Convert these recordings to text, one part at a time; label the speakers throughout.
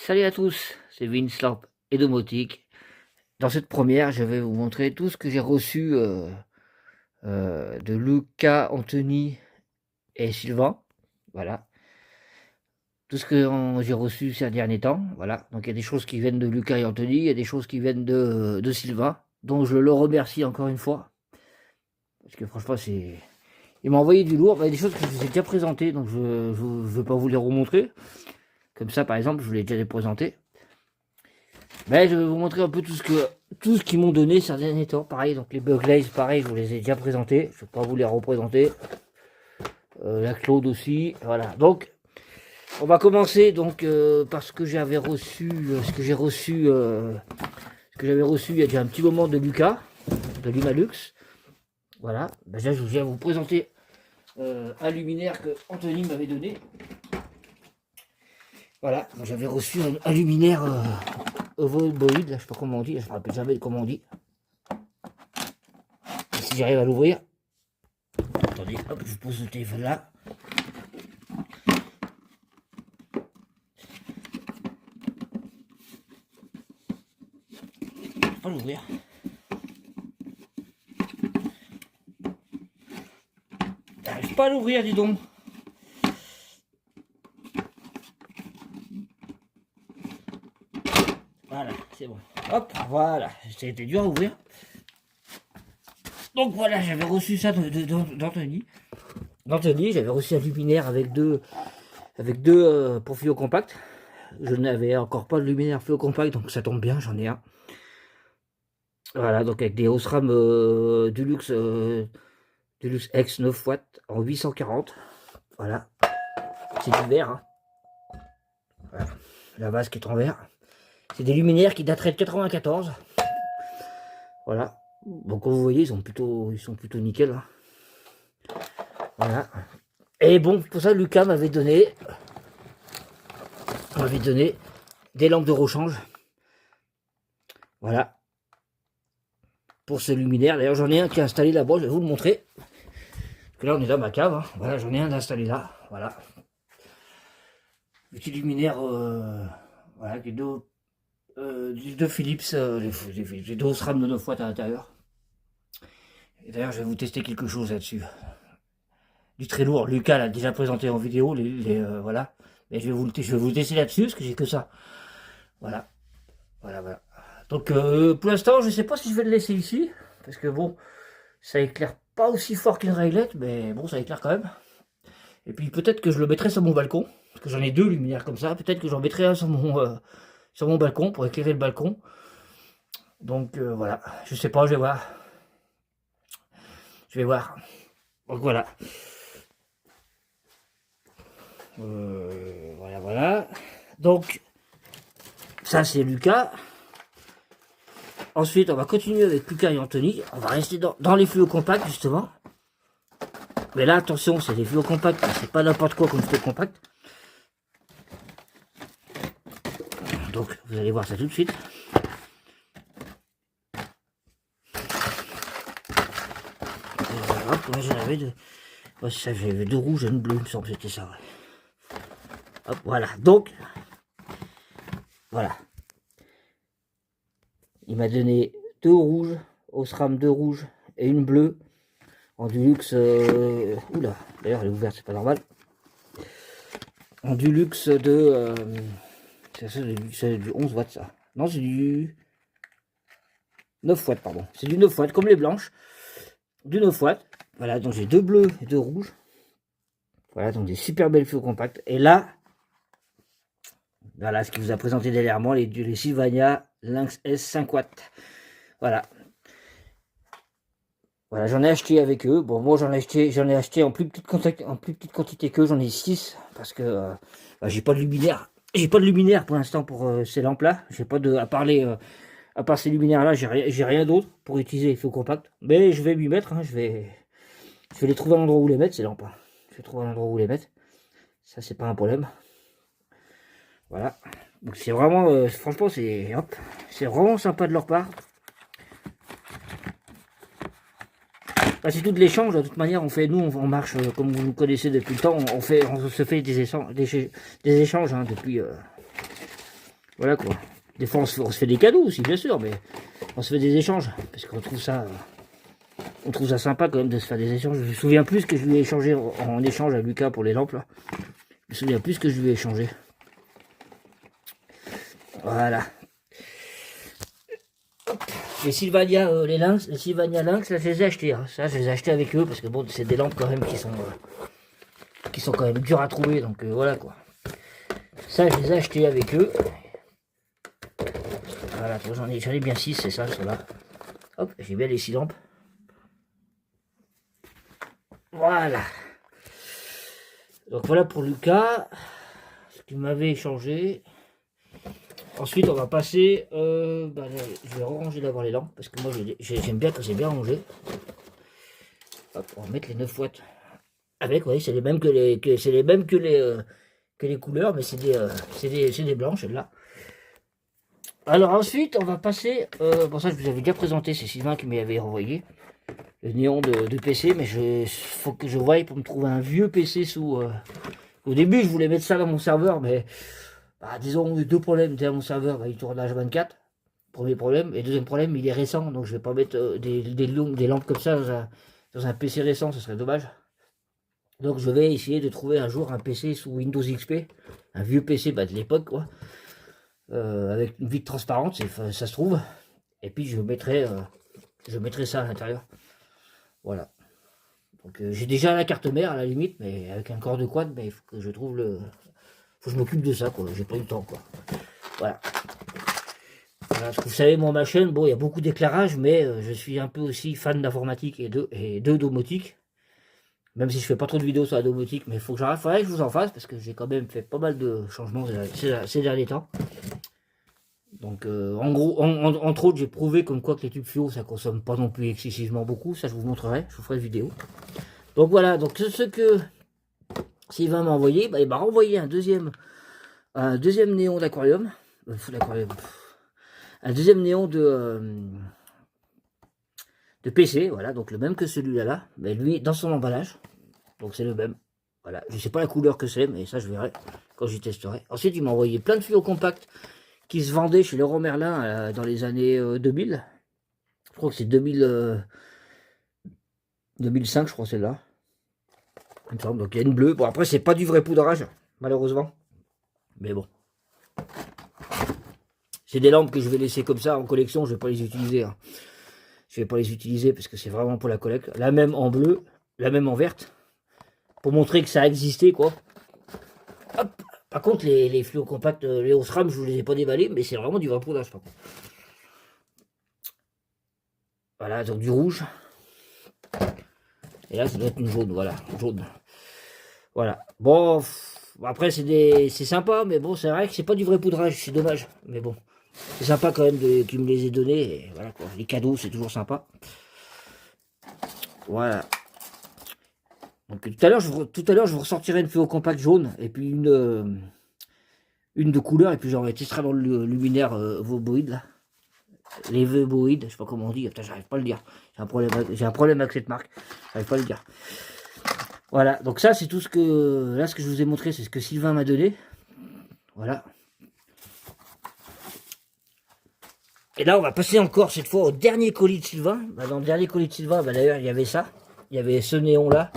Speaker 1: Salut à tous, c'est Vince Lamp et Domotique. Dans cette première, je vais vous montrer tout ce que j'ai reçu de Lucas, Anthony et Sylvain. Voilà. Tout ce que j'ai reçu ces derniers temps. Voilà. Donc il y a des choses qui viennent de Lucas et Anthony, il y a des choses qui viennent de Sylvain. Donc je le remercie encore une fois. Parce que franchement, c'est. Il m'a envoyé du lourd. Il y a des choses que je vous ai déjà présentées, donc je ne vais pas vous les remontrer. Comme ça, par exemple, je vous l'ai déjà présenté. Mais je vais vous montrer un peu tout ce qu'ils m'ont donné ces derniers temps. Pareil, donc les Buglaze, pareil, je vous les ai déjà présentés. Je ne vais pas vous les représenter. La Claude aussi. Voilà. Donc, on va commencer donc par ce que j'avais reçu. Ce que j'avais reçu il y a déjà un petit moment de Lucas, de Lumalux. Voilà. Ben, là, je viens vous présenter un luminaire que Anthony m'avait donné. Voilà. J'avais reçu un luminaire. Ovoboid, là, je sais pas comment on dit, je me rappelle jamais comment on dit. Et si j'arrive à l'ouvrir, attendez, hop, je pose le téléphone là. Je peux pas l'ouvrir. J'arrive pas à l'ouvrir, dis donc. Voilà, c'est bon. Hop, voilà, c'était dur à ouvrir. Donc voilà, j'avais reçu ça d'Anthony. D'Anthony, j'avais reçu un luminaire avec deux pour fluo compact. Je n'avais encore pas de luminaire fluo compact, donc ça tombe bien, j'en ai un. Voilà, donc avec des Osram Deluxe X 9 watts en 840. Voilà, c'est du verre. Hein. Voilà. La base qui est en verre. C'est des luminaires qui dateraient de 94. Voilà. Donc comme vous voyez, ils sont plutôt nickel. Hein. Voilà. Et bon, pour ça, Lucas m'avait donné des lampes de rechange. Voilà. Pour ce luminaire. D'ailleurs, j'en ai un qui est installé là-bas, je vais vous le montrer. Parce que là, on est dans ma cave. Hein. Voilà, j'en ai un installé là. Voilà. Petit luminaire, voilà, qui est de Philips, j'ai deux Osram de 9 watts à l'intérieur. Et d'ailleurs, je vais vous tester quelque chose là-dessus. Du très lourd, Lucas l'a déjà présenté en vidéo, voilà. Mais je vais vous tester là-dessus, parce que j'ai que ça. Voilà. Voilà. Donc, pour l'instant, je ne sais pas si je vais le laisser ici, parce que bon, ça éclaire pas aussi fort qu'une réglette, mais bon, ça éclaire quand même. Et puis peut-être que je le mettrai sur mon balcon, parce que j'en ai deux luminaires comme ça, peut-être que j'en mettrai un sur mon balcon, pour éclairer le balcon. Donc voilà, je sais pas, je vais voir. Donc voilà. Voilà. Donc, ça c'est Lucas. Ensuite, on va continuer avec Lucas et Anthony. On va rester dans les fluos compacts, justement. Mais là, attention, c'est des fluos compacts. C'est pas n'importe quoi comme fluo compact. Donc, vous allez voir ça tout de suite. Hop, moi j'en avais deux. Oh, ça, j'avais deux rouges et une bleue, il me semble que c'était ça. Ouais. Hop, voilà. Donc, voilà. Il m'a donné deux rouges, Osram deux rouges et une bleue en Deluxe. Oula, d'ailleurs elle est ouverte, c'est pas normal. En Deluxe de. C'est du 11 watts ça. Non, c'est du 9 watts, pardon. C'est du 9 watts, comme les blanches. Du 9 watts. Voilà, donc j'ai deux bleus et deux rouges. Voilà, donc des super belles fluos compacts. Et là, voilà ce qu'il vous a présenté derrière moi, les Sylvania Lynx S 5 watts. Voilà. Voilà, j'en ai acheté avec eux. Bon, moi j'en ai acheté en plus petite quantité qu'eux, j'en ai 6 parce que bah, j'ai pas de luminaire. J'ai pas de luminaire pour l'instant pour ces lampes là. J'ai pas de. À part ces luminaires là, j'ai rien d'autre pour utiliser les fluos compacts. Mais je vais m'y mettre, hein, je vais les trouver un endroit où les mettre, ces lampes. Hein. Je vais trouver un endroit où les mettre. Ça, c'est pas un problème. Voilà. Donc c'est vraiment, franchement, c'est vraiment sympa de leur part. Bah, c'est tout de l'échange, de toute manière, on marche, comme vous nous connaissez depuis le temps, on se fait des échanges hein, depuis Voilà quoi. Des fois on se fait des cadeaux aussi, bien sûr, mais on se fait des échanges. Parce qu'on trouve ça. On trouve ça sympa quand même de se faire des échanges. Je me souviens plus que je lui ai échangé en échange à Lucas pour les lampes là. Je me souviens plus que je lui ai échangé. Voilà. Hop. Les Sylvania, les Sylvania Lynx, là je les ai achetés. Hein. Ça, je les ai achetés avec eux parce que bon, c'est des lampes quand même qui sont quand même dures à trouver. Donc voilà quoi. Ça, je les ai achetés avec eux. Voilà, j'en ai bien 6, c'est ça, ceux-là. Hop, j'ai bien les 6 lampes. Voilà. Donc voilà pour Lucas, ce qu'il m'avait échangé. Ensuite, on va passer. Je vais ranger d'abord les lampes parce que moi j'aime bien quand c'est bien rangé. Hop, on va mettre les 9 watts. Avec, oui, c'est les mêmes que les couleurs, mais c'est des blanches celles-là. Alors ensuite, on va passer. Pour ça, je vous avais déjà présenté, c'est Sylvain qui m'avait renvoyé le néon de PC, mais faut que je voie pour me trouver un vieux PC sous. Au début, je voulais mettre ça dans mon serveur, mais disons deux problèmes. Déjà, mon serveur, il tourne H24, premier problème, et deuxième problème, il est récent, donc je vais pas mettre des lampes comme ça dans un PC récent, ce serait dommage. Donc je vais essayer de trouver un jour un PC sous Windows XP, un vieux PC de l'époque, quoi, avec une vitre transparente, ça se trouve, et puis je mettrai ça à l'intérieur. Voilà. Donc j'ai déjà la carte mère à la limite, mais avec un corps de quad, mais il faut que je trouve faut que je m'occupe de ça, quoi. J'ai pas eu le temps, quoi. Voilà. Voilà, parce que vous savez, moi, ma chaîne, bon, il y a beaucoup d'éclairage, mais je suis un peu aussi fan d'informatique et de domotique. Même si je fais pas trop de vidéos sur la domotique, mais il faut que j'arrête, faudrait que je vous en fasse, parce que j'ai quand même fait pas mal de changements ces derniers temps. Donc en gros, entre autres, j'ai prouvé comme quoi que les tubes fluo, ça consomme pas non plus excessivement beaucoup. Ça, je vous montrerai, je vous ferai une vidéo. Donc voilà, donc ce que Sylvain m'a envoyé, il m'a renvoyé un deuxième néon d'aquarium. Un deuxième néon de PC, voilà, donc le même que celui-là, là, mais lui, dans son emballage. Donc c'est le même. Voilà, je sais pas la couleur que c'est, mais ça je verrai quand j'y testerai. Ensuite, il m'a envoyé plein de fluos compacts qui se vendaient chez Leroy Merlin dans les années 2000. Je crois que c'est 2005, je crois, celle-là. Il me semble. Donc il y a une bleue. Bon, après, c'est pas du vrai poudrage, malheureusement. Mais bon. C'est des lampes que je vais laisser comme ça en collection. Je vais pas les utiliser. Hein. Je vais pas les utiliser parce que c'est vraiment pour la collecte. La même en bleu, la même en verte. Pour montrer que ça a existé, quoi. Hop. Par contre, les fluos compacts, les Osram, je vous les ai pas déballés, mais c'est vraiment du vrai poudrage, par contre. Voilà, donc du rouge. Et là, ça doit être une jaune, voilà, jaune. Voilà. Bon, après, c'est sympa, mais bon, c'est vrai que c'est pas du vrai poudrage, c'est dommage. Mais bon, c'est sympa quand même qu'ils me les aient donnés. Et voilà, quoi. Les cadeaux, c'est toujours sympa. Voilà. Donc tout à l'heure, je vous ressortirai une fluo compact jaune, et puis une de couleur, et puis j'en testerai dans le luminaire Voboïde, là. Les Voboïdes, je sais pas comment on dit, putain, j'arrive pas à le dire. J'ai un problème avec cette marque, j'arrive pas à le dire. Voilà, donc ça c'est tout ce que, là ce que je vous ai montré, c'est ce que Sylvain m'a donné. Voilà. Et là on va passer encore cette fois au dernier colis de Sylvain. Dans le dernier colis de Sylvain, d'ailleurs il y avait ça. Il y avait ce néon là.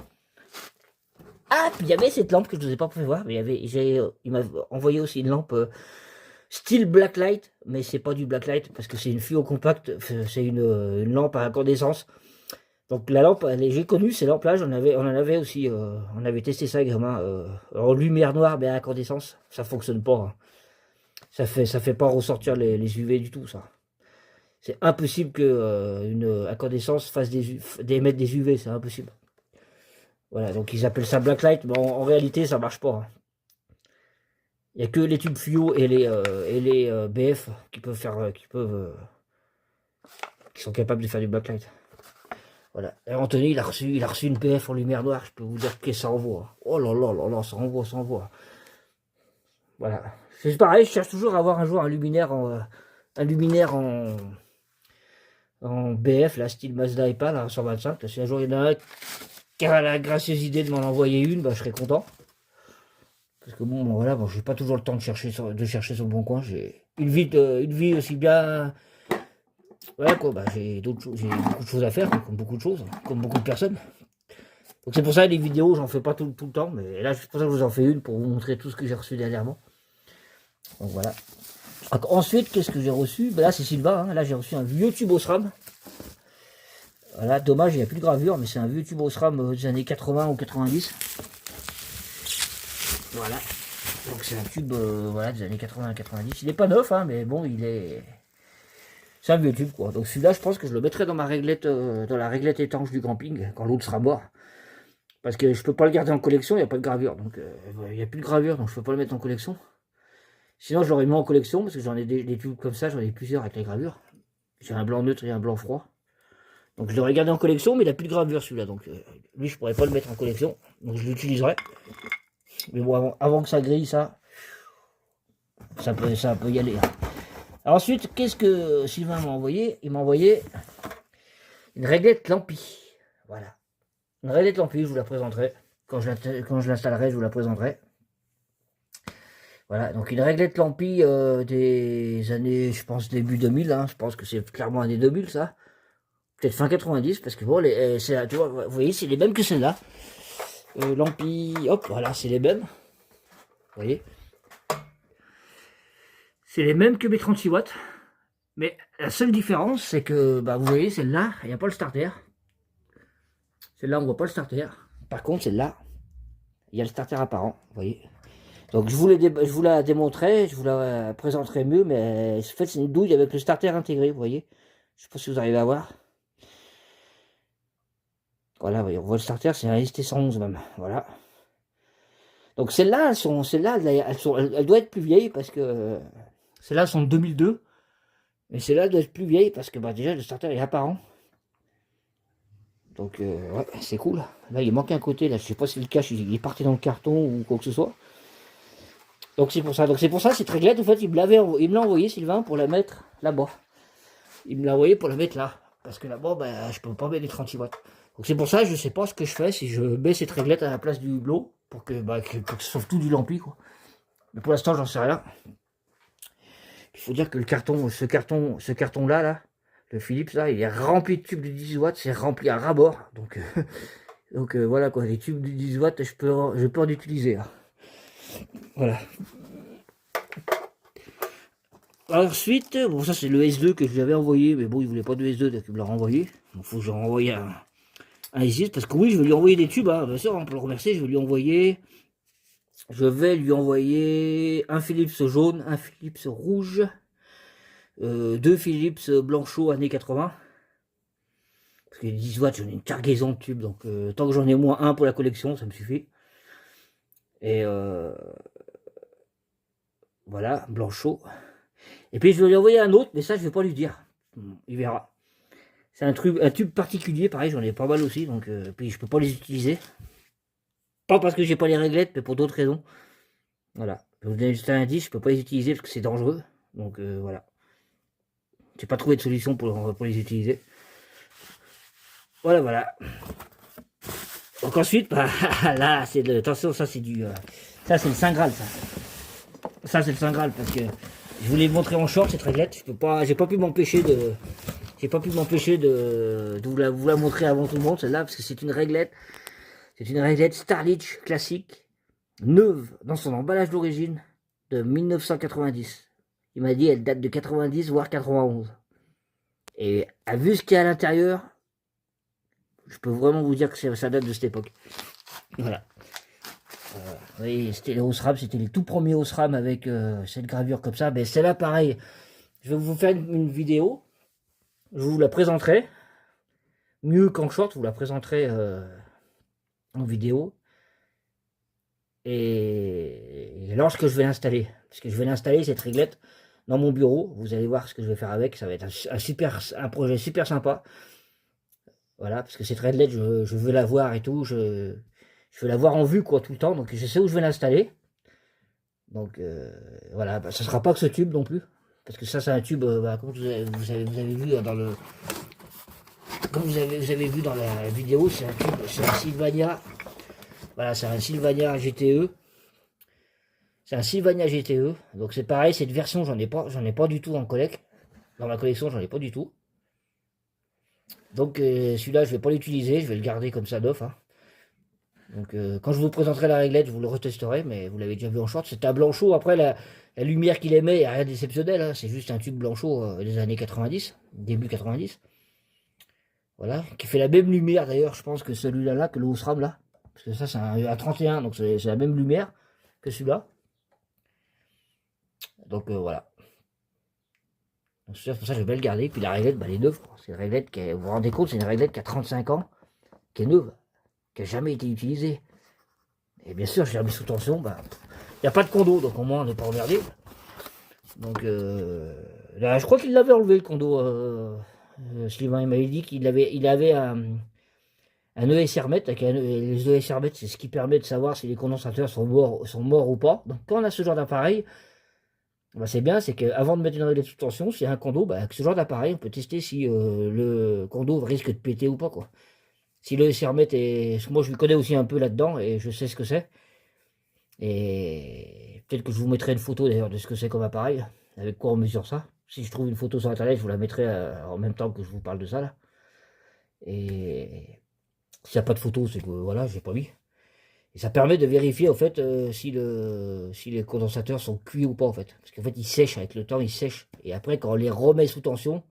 Speaker 1: Ah, puis il y avait cette lampe que je ne vous ai pas fait voir. Mais il m'a envoyé aussi une lampe style blacklight. Mais c'est pas du blacklight parce que c'est une fluo compacte. C'est une lampe à incandescence. Donc la lampe, j'ai connu ces lampes-là, on en avait aussi, on avait testé ça gamin, en lumière noire mais à incandescence, ça fonctionne pas. Hein. Ça fait pas ressortir les UV du tout, ça. C'est impossible que une incandescence fasse émettre des UV, c'est impossible. Voilà, donc ils appellent ça blacklight, mais en réalité ça marche pas. Hein. Il n'y a que les tubes fluo et les BF qui sont capables de faire du blacklight. Voilà. Et Anthony, il a reçu une BF en lumière noire. Je peux vous dire que ça envoie. Oh là là là là, ça envoie. Voilà. C'est pareil, je cherche toujours à avoir un jour un luminaire en BF, là, style Mazda EPA, là, 125. Là, si un jour il y en a un qui a la gracieuse idée de m'en envoyer une, je serais content. Parce que bon, voilà, j'ai pas toujours le temps de chercher sur le bon coin. J'ai une vie aussi bien. Voilà quoi, bah, j'ai beaucoup de choses à faire, comme beaucoup de choses, comme beaucoup de personnes. Donc c'est pour ça les vidéos, j'en fais pas tout le temps, mais là c'est pour ça que je vous en fais une pour vous montrer tout ce que j'ai reçu dernièrement. Donc voilà. Donc, ensuite, qu'est-ce que j'ai reçu? Ben là c'est Sylvain, hein. Là j'ai reçu un vieux tube Osram. Voilà, dommage, il n'y a plus de gravure, mais c'est un vieux tube Osram des années 80 ou 90. Voilà. Donc c'est un tube voilà, des années 80-90. Il n'est pas neuf, hein, mais bon, c'est un vieux tube, quoi. Donc celui-là, je pense que je le mettrai dans ma réglette, dans la réglette étanche du camping, quand l'autre sera mort. Parce que je peux pas le garder en collection, il n'y a pas de gravure. Donc il n'y a plus de gravure, donc je peux pas le mettre en collection. Sinon, je l'aurais mis en collection, parce que j'en ai des tubes comme ça, j'en ai plusieurs avec les gravures. J'ai un blanc neutre et un blanc froid. Donc je l'aurais gardé en collection, mais il n'a plus de gravure celui-là. Donc lui, je pourrais pas le mettre en collection. Donc je l'utiliserai. Mais bon, avant que ça grille, ça peut y aller. Hein. Alors ensuite, qu'est-ce que Sylvain m'a envoyé? Il m'a envoyé une réglette Lampi. Voilà. Une réglette Lampi, je vous la présenterai. Quand je l'installerai, je vous la présenterai. Voilà, donc une réglette Lampi des années, je pense, début 2000. Hein, je pense que c'est clairement année 2000, ça. Peut-être fin 90, parce que bon, tu vois, vous voyez, c'est les mêmes que celle-là. Lampi, hop, voilà, c'est les mêmes. Vous voyez. C'est les mêmes que mes 36 watts. Mais la seule différence, c'est que, bah, vous voyez, celle-là, il n'y a pas le starter. Celle-là, on ne voit pas le starter. Par contre, celle-là, il y a le starter apparent, vous voyez. Donc, je vous la démontrerai, je vous la présenterai mieux, mais en fait, c'est une douille avec le starter intégré, vous voyez. Je ne sais pas si vous arrivez à voir. Voilà, on voit le starter, c'est un ST111 même, voilà. Donc, celles-là, elles doivent être plus vieilles parce que celles-là sont de 2002. Mais celle-là doit être plus vieille parce que bah, déjà le starter est apparent. Donc ouais, c'est cool. Là il manque un côté, là je sais pas si le cache il est parti dans le carton ou quoi que ce soit. Donc c'est pour ça. Donc c'est pour ça cette réglette en fait il me l'a envoyé Sylvain pour la mettre là-bas. Il me l'a envoyé pour la mettre là. Parce que là-bas bah, je peux pas mettre les 36 watts. Donc c'est pour ça je sais pas ce que je fais si je mets cette réglette à la place du hublot pour que ce soit tout du lampi quoi. Mais pour l'instant j'en sais rien. Il faut dire que le carton, ce carton là, le Philips là, il est rempli de tubes de 10 watts, c'est rempli à ras-bord. Donc, voilà quoi, les tubes de 10 watts, je peux en utiliser. Hein. Voilà. Ensuite, bon ça c'est le S2 que je lui avais envoyé, mais bon il voulait pas de S2, donc il me l'a renvoyé. Il faut que je renvoie un S6, parce que oui je vais lui envoyer des tubes, hein. Bien sûr, on peut le remercier, je vais lui envoyer un Philips jaune, un Philips rouge, deux Philips Blanchot années 80. Parce que les 10 watts, j'en ai une cargaison de tubes, donc tant que j'en ai au moins un pour la collection, ça me suffit. Et voilà, Blanchot. Et puis je vais lui envoyer un autre, mais ça je vais pas lui dire. Il verra. C'est un tube particulier, pareil, j'en ai pas mal aussi, donc puis je peux pas les utiliser. Pas parce que j'ai pas les réglettes, mais pour d'autres raisons. Voilà. Je vais vous donner juste un indice, je peux pas les utiliser parce que c'est dangereux. Donc voilà. J'ai pas trouvé de solution pour les utiliser. Voilà. Donc ensuite, bah, là, attention, ça c'est du, ça c'est le Saint Graal, ça. Ça c'est le Saint Graal parce que je voulais le montrer en short cette réglette. J'ai pas pu m'empêcher de vous la montrer avant tout le monde celle-là parce que c'est une réglette Starlich classique, neuve dans son emballage d'origine de 1990. Il m'a dit elle date de 90 voire 91. Et à vu ce qu'il y a à l'intérieur, je peux vraiment vous dire que ça date de cette époque. Voilà. Oui, c'était les Osram, c'était les tout premiers Osram avec cette gravure comme ça. Mais celle-là, pareil, je vais vous faire une vidéo. Je vous la présenterai. Mieux qu'en short, je vous la présenterai en vidéo. Et lorsque je vais l'installer, parce que je vais l'installer cette réglette dans mon bureau, vous allez voir ce que je vais faire avec. Ça va être un projet super sympa. Voilà, parce que cette réglette, je veux la voir et tout. Je veux la voir en vue quoi tout le temps, donc je sais où je vais l'installer. Donc voilà, bah, ça sera pas que ce tube non plus, parce que ça c'est un tube, bah, comme vous avez vu dans le, comme vous avez vu dans la vidéo, c'est un Sylvania. Voilà, c'est un Sylvania GTE. C'est un Sylvania GTE. Donc c'est pareil, cette version, j'en ai pas du tout en collect. Dans ma collection, j'en ai pas du tout. Donc celui-là, je vais pas l'utiliser, je vais le garder comme ça d'off. Hein. Donc quand je vous présenterai la réglette, je vous le retesterez, mais vous l'avez déjà vu en short. C'est un blanchot. Après, la lumière qu'il émet, il n'y a rien d'exceptionnel. Hein. C'est juste un tube blanchot des années 90, début 90. Voilà, qui fait la même lumière d'ailleurs, je pense, que celui-là, que le Osram là. Parce que ça, c'est un 31, donc c'est la même lumière que celui-là. Donc voilà. C'est pour ça que je vais le garder. Puis la réglette, bah, elle est neuve. C'est une réglette qui vous vous rendez compte, c'est une réglette qui a 35 ans, qui est neuve, qui n'a jamais été utilisée. Et bien sûr, je l'ai remis sous tension. Bah, il n'y a pas de condo, donc au moins on n'est pas emmerdé. Donc là, je crois qu'il l'avait enlevé le condo. Sylvain, il m'avait dit qu'il avait un ESR-mètre. Les ESR-mètres, c'est ce qui permet de savoir si les condensateurs sont morts ou pas. Donc quand on a ce genre d'appareil, bah, c'est bien, c'est qu'avant de mettre une réglette sous tension, s'il y a un condo, bah, avec ce genre d'appareil, on peut tester si le condo risque de péter ou pas, quoi. Si le ESR-mètre est... Moi, je me connais aussi un peu là-dedans et je sais ce que c'est. Et peut-être que je vous mettrai une photo d'ailleurs de ce que c'est comme appareil, avec quoi on mesure ça. Si je trouve une photo sur internet, je vous la mettrai en même temps que je vous parle de ça là. Et s'il n'y a pas de photo, c'est que voilà, j'ai pas mis. Et ça permet de vérifier en fait si les condensateurs sont cuits ou pas en fait. Parce qu'en fait ils sèchent avec le temps, ils sèchent. Et après quand on les remet sous tension,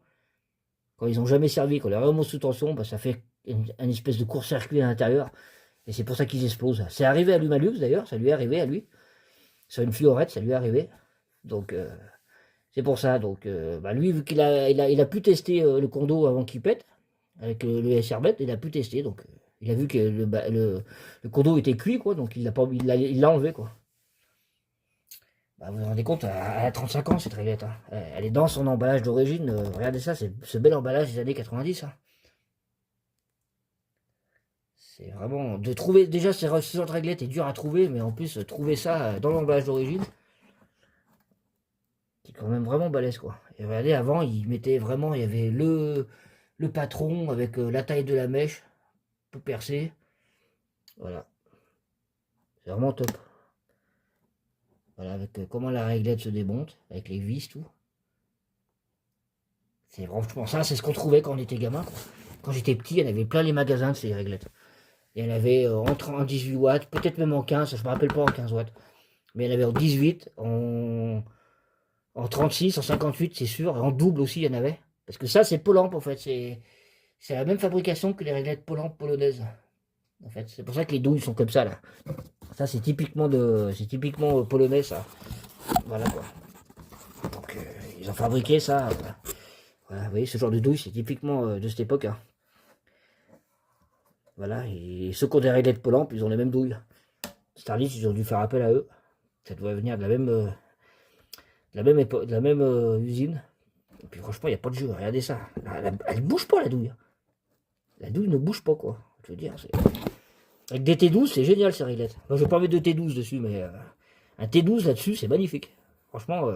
Speaker 1: quand ils n'ont jamais servi, quand on les remet sous tension, bah, ça fait une espèce de court-circuit à l'intérieur. Et c'est pour ça qu'ils explosent. C'est arrivé à l'Humalux d'ailleurs, ça lui est arrivé à lui. Sur une fluorette, ça lui est arrivé. Donc c'est pour ça. Donc bah, lui, vu qu'il a pu tester le condo avant qu'il pète, avec le SRBet, il a pu tester. Donc il a vu que le condo était cuit, quoi. Donc il l'a enlevé, quoi. Bah, vous vous rendez compte, elle a 35 ans cette réglette. Hein. Elle est dans son emballage d'origine. Regardez ça, c'est ce bel emballage des années 90. Hein. C'est vraiment de trouver. Déjà, ce genre de réglette est dur à trouver, mais en plus, trouver ça dans l'emballage d'origine, c'est quand même vraiment balèze, quoi. Et regardez, avant, il mettait vraiment, il y avait le patron avec la taille de la mèche, peu percé. Voilà, c'est vraiment top. Voilà, avec comment la réglette se démonte, avec les vis, tout. C'est franchement ça, c'est ce qu'on trouvait quand on était gamin, quoi. Quand j'étais petit, il y en avait plein les magasins de ces réglettes. Il y en avait en 18 watts, peut-être même en 15, je me rappelle pas en 15 watts. Mais il y en avait en 18, en 36, en 58, c'est sûr, et en double aussi, il y en avait. Parce que ça, c'est Polamp, en fait, c'est la même fabrication que les réglettes Polamp polonaises. En fait, c'est pour ça que les douilles sont comme ça, là. Ça, c'est typiquement polonais, ça. Voilà, quoi. Donc, ils ont fabriqué ça. Voilà, vous voyez, ce genre de douille, c'est typiquement de cette époque. Hein. Voilà, et ceux qui ont des réglettes Polamp, ils ont les mêmes douilles. Starlitz, ils ont dû faire appel à eux. Ça doit venir de la même usine. Et puis franchement, il n'y a pas de jeu. Regardez ça. Elle ne bouge pas, la douille. La douille ne bouge pas, quoi. Je veux dire, avec des T12, c'est génial, ces réglettes. Moi, je ne vais pas mettre de T12 dessus, mais un T12 là-dessus, c'est magnifique. Franchement,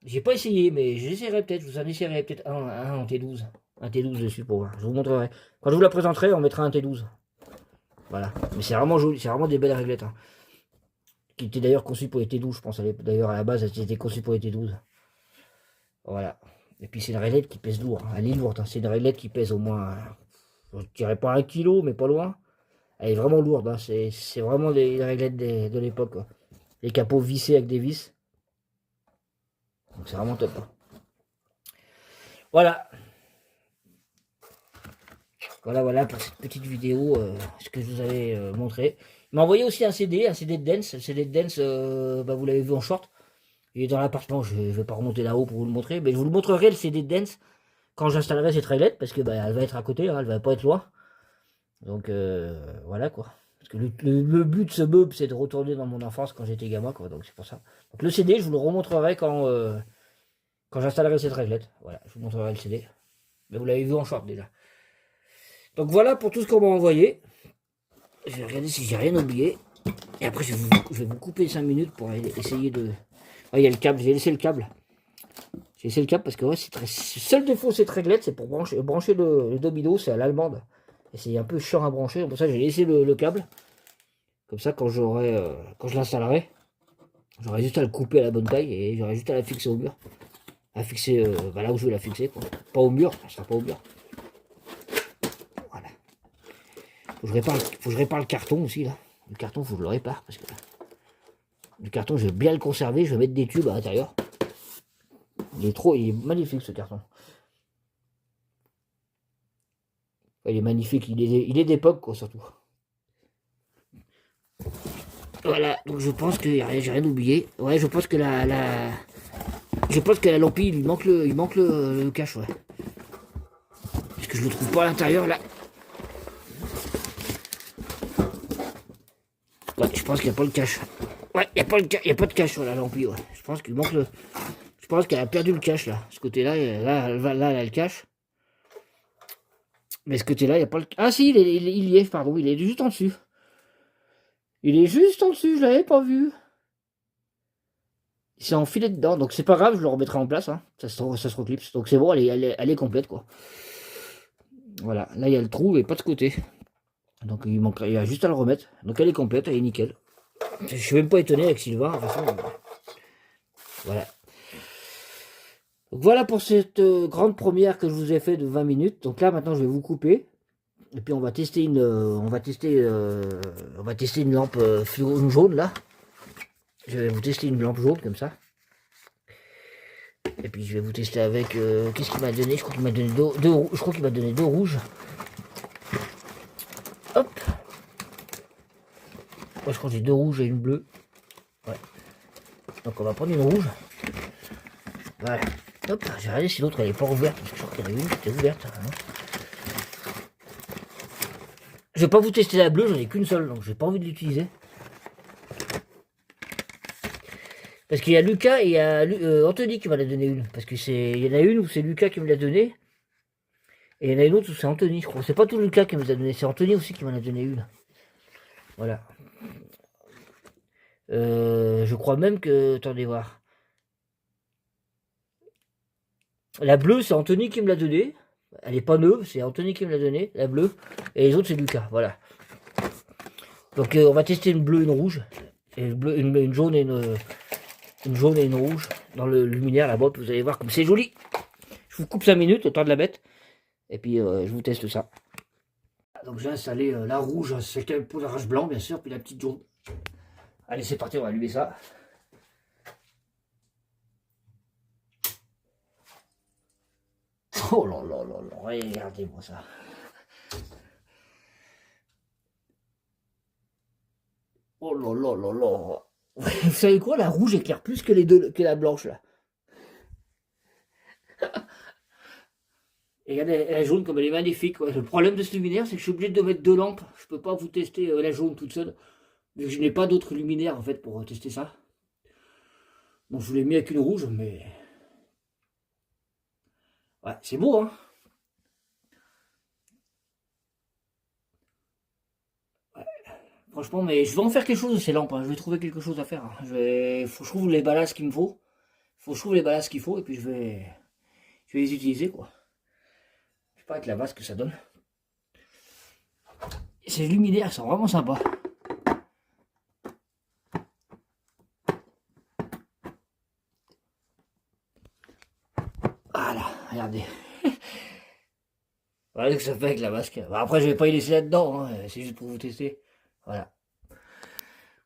Speaker 1: j'ai pas essayé, mais j'essaierai peut-être. Je vous en essaierai peut-être un en T12. Un T12 dessus pour voir. Je vous montrerai. Quand je vous la présenterai, on mettra un T12. Voilà. Mais c'est vraiment joli. C'est vraiment des belles réglettes. Hein. Qui étaient d'ailleurs conçues pour les T12, je pense. D'ailleurs, à la base, elles étaient conçues pour les T12. Voilà. Et puis, c'est une réglette qui pèse lourd. Elle est lourde. Hein. C'est une réglette qui pèse au moins, je dirais pas 1 kilo, mais pas loin. Elle est vraiment lourde. Hein. C'est vraiment des réglettes de l'époque. Les capots vissés avec des vis. Donc, c'est vraiment top. Hein. Voilà. Voilà pour cette petite vidéo, ce que je vous avais montré. Il m'a envoyé aussi un CD de dance. Le CD de dance, bah, vous l'avez vu en short. Il est dans l'appartement, je ne vais pas remonter là-haut pour vous le montrer. Mais je vous le montrerai, le CD de dance, quand j'installerai cette réglette, parce que bah, elle va être à côté, hein, elle va pas être loin. Donc voilà quoi. Parce que le but de ce meuble, c'est de retourner dans mon enfance quand j'étais gamin, quoi. Donc c'est pour ça. Donc le CD, je vous le remontrerai quand j'installerai cette réglette. Voilà, je vous montrerai le CD. Mais vous l'avez vu en short déjà. Donc voilà pour tout ce qu'on m'a envoyé. Je vais regarder si j'ai rien oublié. Et après, je vais vous couper 5 minutes pour essayer de... Ah, il y a le câble, j'ai laissé le câble. J'ai laissé le câble parce que ouais, c'est très... Le seul défaut de cette réglette, c'est pour brancher le domino, c'est à l'allemande. Et c'est un peu chiant à brancher, pour ça j'ai laissé le câble. Comme ça, quand je l'installerai, J'aurais juste à le couper à la bonne taille et j'aurais juste à la fixer au mur. À fixer là où je veux la fixer, quoi. Pas au mur, ça sera pas au mur. Voilà. Faut que je répare le carton aussi, là. Le carton, faut que je le répare, parce que le carton, je vais bien le conserver, je vais mettre des tubes à l'intérieur. Il est magnifique, ce carton. Il est magnifique, il est d'époque, quoi, surtout. Voilà, donc je pense que j'ai rien oublié. Ouais, je pense que je pense que la lampe, il manque le cache, ouais. Parce que je le trouve pas à l'intérieur, là. Ouais, je pense qu'il n'y a pas le cache. Ouais, il n'y a pas de cache sur la lampe, ouais. Je pense qu'il manque le... Je pense qu'elle a perdu le cache, là. Ce côté-là, là, elle a le cache. Mais ce côté-là, il n'y a pas le... Ah si, il y est, pardon, il est juste en dessus. Il est juste en dessus, je l'avais pas vu. Il s'est enfilé dedans, donc c'est pas grave, je le remettrai en place, hein. Ça se reclipse. Donc c'est bon, elle est complète, quoi. Voilà, là il y a le trou et pas de côté. Donc il y a juste à le remettre. Donc elle est complète, elle est nickel. Je suis même pas étonné avec Sylvain, de toute façon. Voilà. Donc voilà pour cette grande première que je vous ai fait de 20 minutes. Donc là maintenant je vais vous couper. Et puis on va tester une lampe fluo jaune là. Je vais vous tester une lampe jaune comme ça. Et puis je vais vous tester avec qu'est-ce qu'il m'a donné. Je crois qu'il m'a donné deux rouges. Hop. Moi je crois que j'ai deux rouges et une bleue. Ouais. Donc on va prendre une rouge. Voilà. Hop, j'ai regardé si l'autre elle est pas ouverte, parce que je crois qu'il y en avait une qui était ouverte. Hein. Je vais pas vous tester la bleue, j'en ai qu'une seule, donc j'ai pas envie de l'utiliser. Parce qu'il y a Lucas et il y a Anthony qui m'en a donné une. Parce que il y en a une où c'est Lucas qui me l'a donné. Et il y en a une autre où c'est Anthony, je crois. C'est pas tout Lucas qui me l'a donné, c'est Anthony aussi qui m'en a donné une. Voilà. Je crois même que... Attendez voir. La bleue, c'est Anthony qui me l'a donnée. Elle est pas neuve, c'est Anthony qui me l'a donnée, la bleue. Et les autres, c'est Lucas, voilà. Donc on va tester une bleue et une rouge. Et une jaune et une jaune et une rouge dans le luminaire là-bas. Vous allez voir comme c'est joli. Je vous coupe 5 minutes, le temps de la mettre. Et puis je vous teste ça. Donc j'ai installé la rouge, c'est le poudrage blanc bien sûr, puis la petite jaune. Allez c'est parti, on va allumer ça. Oh là là là là, regardez-moi ça. Oh là là là là. Vous savez quoi, la rouge éclaire plus que que la blanche là. Et regardez, la jaune comme elle est magnifique. Ouais. Le problème de ce luminaire, c'est que je suis obligé de mettre deux lampes. Je peux pas vous tester la jaune toute seule. Vu que je n'ai pas d'autres luminaires en fait pour tester ça. Donc je vous l'ai mis avec une rouge, mais... Ouais, c'est beau, hein. Ouais. Franchement, mais je vais en faire quelque chose de ces lampes. Hein. Je vais trouver quelque chose à faire. Hein. Faut que je trouve les ballasts qu'il me faut. Faut que je trouve les ballasts qu'il faut et puis je vais les utiliser, quoi. Je sais pas avec la base que ça donne. Et ces luminaires sont vraiment sympas. Voilà, regardez. Voilà ce que ça fait avec la masque. Bon, après, je vais pas y laisser là-dedans, hein. C'est juste pour vous tester. Voilà.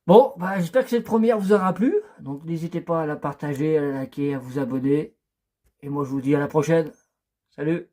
Speaker 1: Bon, bah, j'espère que cette première vous aura plu. Donc n'hésitez pas à la partager, à la liker, à vous abonner. Et moi je vous dis à la prochaine. Salut!